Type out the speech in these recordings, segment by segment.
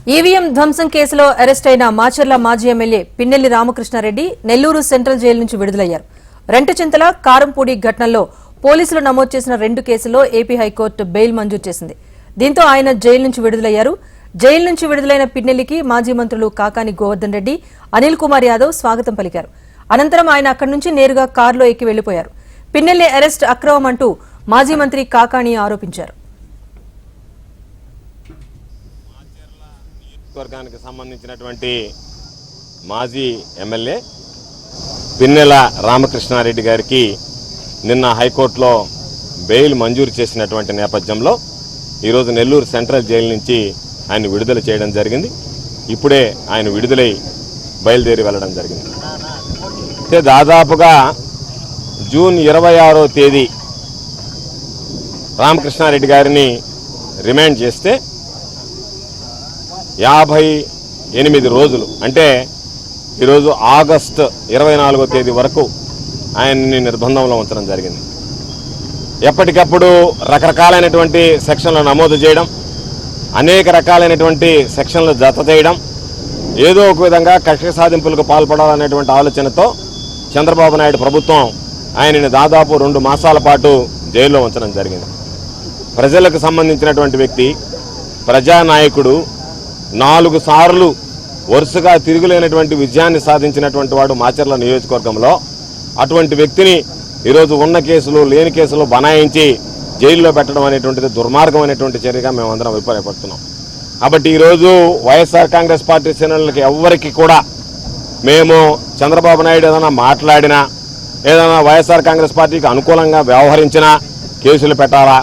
EVM ధ్వంసం కేసులో arrest అయిన మాచర్ల మాజీ MLA Pinnelli Ramakrishna Reddy Nellore central jail నుంచి విడుదలయ్యారు. రెంటచింతల కారంపూడి ఘటనలో పోలీసులు నమోదు చేసిన 2 కేసుల్లో ఏపీ హైకోర్టు బెయిల్ మంజూరు చేసింది. దీంతో ఆయన జైలు నుంచి విడుదలయ్యారు. జైలు నుంచి విడుదలైన పిన్నెల్లికి మాజీ మంత్రులు కాకాని గోవర్ధన్ రెడ్డి, అనిల్ కుమార్ యాదవ్ స్వాగతం పలికారు. అనంతరం ఆయన అక్కడి నుంచి నేరుగా కారులో ఎక్కి వెళ్లిపోయారు. పిన్నెల్లి అరెస్ట్ అక్రమం అంటూ మాజీ మంత్రి కాకాని ఆరోపించారు. వర్గానికి సంబంధించినటువంటి మాజీ ఎమ్మెల్యే పిన్నెల రామకృష్ణారెడ్డి గారికి నిన్న హైకోర్టులో బెయిల్ మంజూరు చేసినటువంటి నేపథ్యంలో ఈరోజు నెల్లూరు సెంట్రల్ జైలు నుంచి ఆయన విడుదల చేయడం జరిగింది. ఇప్పుడే ఆయన విడుదలై బయలుదేరి వెళ్ళడం జరిగింది. అయితే దాదాపుగా జూన్ 26వ తేదీ రామకృష్ణారెడ్డి గారిని రిమాండ్ చేస్తే 58 రోజులు అంటే ఈరోజు ఆగస్టు 24వ తేదీ వరకు ఆయన్ని నిర్బంధంలో ఉంచడం జరిగింది. ఎప్పటికప్పుడు రకరకాలైనటువంటి సెక్షన్లు నమోదు చేయడం, అనేక రకాలైనటువంటి సెక్షన్లు జత చేయడం, ఏదో ఒక విధంగా కక్ష సాధింపులకు పాల్పడాలనేటువంటి ఆలోచనతో చంద్రబాబు నాయుడు ప్రభుత్వం ఆయనని దాదాపు 2 మాసాల పాటు జైల్లో ఉంచడం జరిగింది. ప్రజలకు సంబంధించినటువంటి వ్యక్తి, ప్రజానాయకుడు, 4 సార్లు వరుసగా తిరుగులేనటువంటి విజయాన్ని సాధించినటువంటి వాడు మాచర్ల నియోజకవర్గంలో. అటువంటి వ్యక్తిని ఈరోజు ఉన్న కేసులు లేని కేసులు బనాయించి జైల్లో పెట్టడం అనేటువంటిది దుర్మార్గమైనటువంటి చర్యగా మేమందరం అభిప్రాయపడుతున్నాం. కాబట్టి ఈరోజు వైఎస్ఆర్ కాంగ్రెస్ పార్టీ శ్రేణులకి ఎవ్వరికి కూడా మేము చంద్రబాబు నాయుడు ఏదైనా మాట్లాడినా, ఏదైనా వైఎస్ఆర్ కాంగ్రెస్ పార్టీకి అనుకూలంగా వ్యవహరించినా కేసులు పెట్టాలా,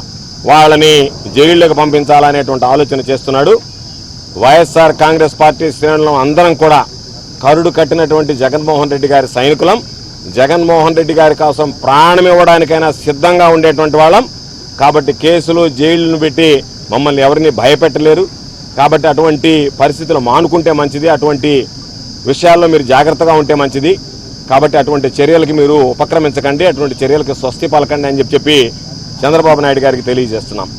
వాళ్ళని జైళ్ళకు పంపించాలనేటువంటి ఆలోచన చేస్తున్నాడు. వైఎస్ఆర్ కాంగ్రెస్ పార్టీ శ్రేణులను అందరం కూడా కరుడు కట్టినటువంటి జగన్మోహన్ రెడ్డి గారి సైనికులం. జగన్మోహన్ రెడ్డి గారి కోసం ప్రాణం ఇవ్వడానికైనా సిద్ధంగా ఉండేటువంటి వాళ్ళం. కాబట్టి కేసులు జైళ్లను పెట్టి మమ్మల్ని ఎవరిని భయపెట్టలేరు. కాబట్టి అటువంటి పరిస్థితులు మానుకుంటే మంచిది, అటువంటి విషయాల్లో మీరు జాగ్రత్తగా ఉంటే మంచిది. కాబట్టి అటువంటి చర్యలకి మీరు ఉపక్రమించకండి, అటువంటి చర్యలకు స్వస్తి పలకండి అని చెప్పి చంద్రబాబు నాయుడు గారికి తెలియజేస్తున్నాం.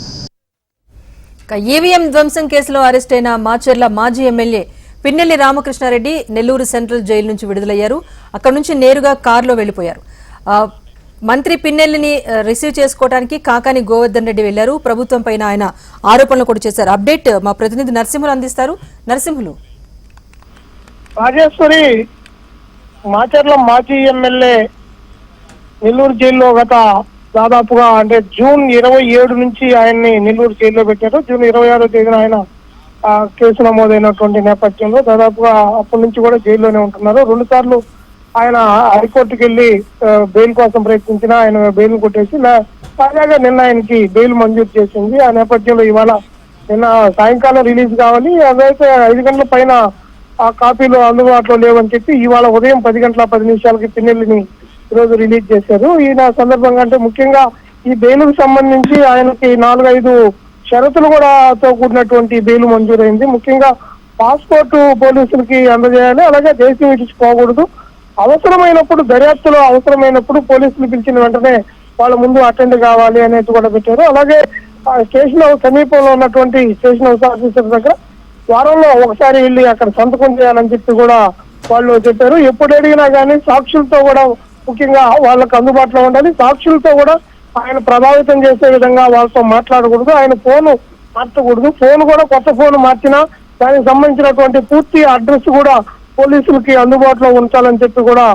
ఈవీఎం ధ్వంసం కేసులో అరెస్ట్ అయిన మాచర్ల మాజీ MLA Pinnelli Ramakrishna Reddy Nellore central jail నుంచి విడుదలయ్యారు. అక్కడి నుంచి నేరుగా కారులో వెళ్లిపోయారు. మంత్రి పిన్నెల్లిని రిసీవ్ చేసుకోవడానికి కాకాని గోవర్ధన్ రెడ్డి వెళ్లారు. ప్రభుత్వం పైన ఆయన ఆరోపణలు కూడా చేశారు. అప్డేట్ మా ప్రతినిధి నరసింహులు అందిస్తారు. నరసింహులు, రాజేశ్వరి, మాచర్ల మాజీ ఎమ్మెల్యే నెల్లూరు జైల్లో గత దాదాపుగా అంటే జూన్ 27 నుంచి ఆయన్ని నెల్లూరు జైల్లో పెట్టారు. జూన్ 26వ తేదీన ఆయన కేసు నమోదైనటువంటి నేపథ్యంలో దాదాపుగా అప్పటి నుంచి కూడా జైల్లోనే ఉంటున్నారు. 2 సార్లు ఆయన హైకోర్టుకు వెళ్లి బెయిల్ కోసం ప్రయత్నించినా ఆయన బెయిల్ కొట్టేసి తాజాగా నిన్న ఆయనకి బెయిల్ మంజూరు చేసింది. ఆ నేపథ్యంలో ఇవాళ నిన్న సాయంకాలం రిలీజ్ కావాలి, అదైతే 5 గంటల పైన ఆ కాపీలు అందుబాటులో లేవని చెప్పి ఇవాళ ఉదయం 10 గంటల 10 నిమిషాలకి పిన్నెల్లిని ఈరోజు రిలీజ్ చేశారు. ఈయన సందర్భంగా అంటే ముఖ్యంగా ఈ బెయిల్కు సంబంధించి ఆయనకి 4-5 షరతులు కూడా తో కూడినటువంటి బెయిల్ మంజూరైంది. ముఖ్యంగా పాస్పోర్టు పోలీసులకి అందజేయాలి, అలాగే దేశం విడిచిపోకూడదు, అవసరమైనప్పుడు దర్యాప్తులో అవసరమైనప్పుడు పోలీసులు పిలిచిన వెంటనే వాళ్ళ ముందు అటెండ్ కావాలి అనేది కూడా పెట్టారు. అలాగే స్టేషన్ హౌస్ సమీపంలో ఉన్నటువంటి స్టేషన్ హౌస్ ఆఫీసర్ దగ్గర వారంలో ఒకసారి వెళ్ళి అక్కడ సంతకం చేయాలని చెప్పి కూడా వాళ్ళు చెప్పారు. ఎప్పుడు అడిగినా కానీ సాక్షులతో కూడా ముఖ్యంగా వాళ్ళకు అందుబాటులో ఉండాలి, సాక్షులతో కూడా ఆయన ప్రభావితం చేసే విధంగా వాళ్ళతో మాట్లాడకూడదు, ఆయన ఫోను మార్చకూడదు, ఫోన్ కూడా కొత్త ఫోన్ మార్చినా దానికి సంబంధించినటువంటి పూర్తి అడ్రస్ కూడా పోలీసులకి అందుబాటులో ఉంచాలని చెప్పి కూడా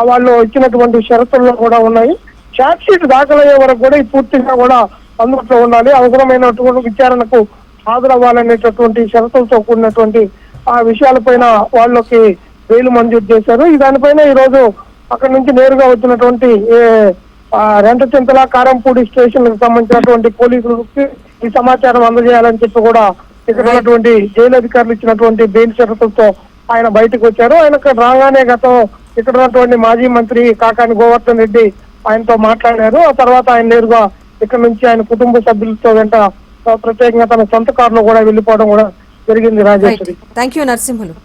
వాళ్ళు ఇచ్చినటువంటి షరతుల్లో కూడా ఉన్నాయి. ఛార్జ్ షీట్ దాఖలయ్యే వరకు కూడా ఈ పూర్తిగా కూడా అందుబాటులో ఉండాలి, అవసరమైనటువంటి విచారణకు హాజరవ్వాలనేటటువంటి షరతులతో కూడినటువంటి ఆ విషయాలపైన వాళ్ళకి బెయిల్ మంజూరు చేశారు. దానిపైన ఈ రోజు అక్కడి నుంచి నేరుగా వచ్చినటువంటి రెంటచింతల కారంపూడి స్టేషన్ కు సంబంధించినటువంటి పోలీసులకు ఈ సమాచారం అందజేయాలని చెప్పి కూడా ఇక్కడ ఉన్నటువంటి జైలు అధికారులు ఇచ్చినటువంటి బెయిల్ షరతులతో ఆయన బయటకు వచ్చారు. ఆయనకు రాగానే గతం ఇక్కడ ఉన్నటువంటి మాజీ మంత్రి కాకాని గోవర్ధన్ రెడ్డి ఆయనతో మాట్లాడారు. ఆ తర్వాత ఆయన నేరుగా ఇక్కడ నుంచి ఆయన కుటుంబ సభ్యులతో వెంట ప్రత్యేకంగా తన సొంత కారులో కూడా వెళ్లిపోవడం కూడా జరిగింది. Rajeshwari, thank you Narasimhulu.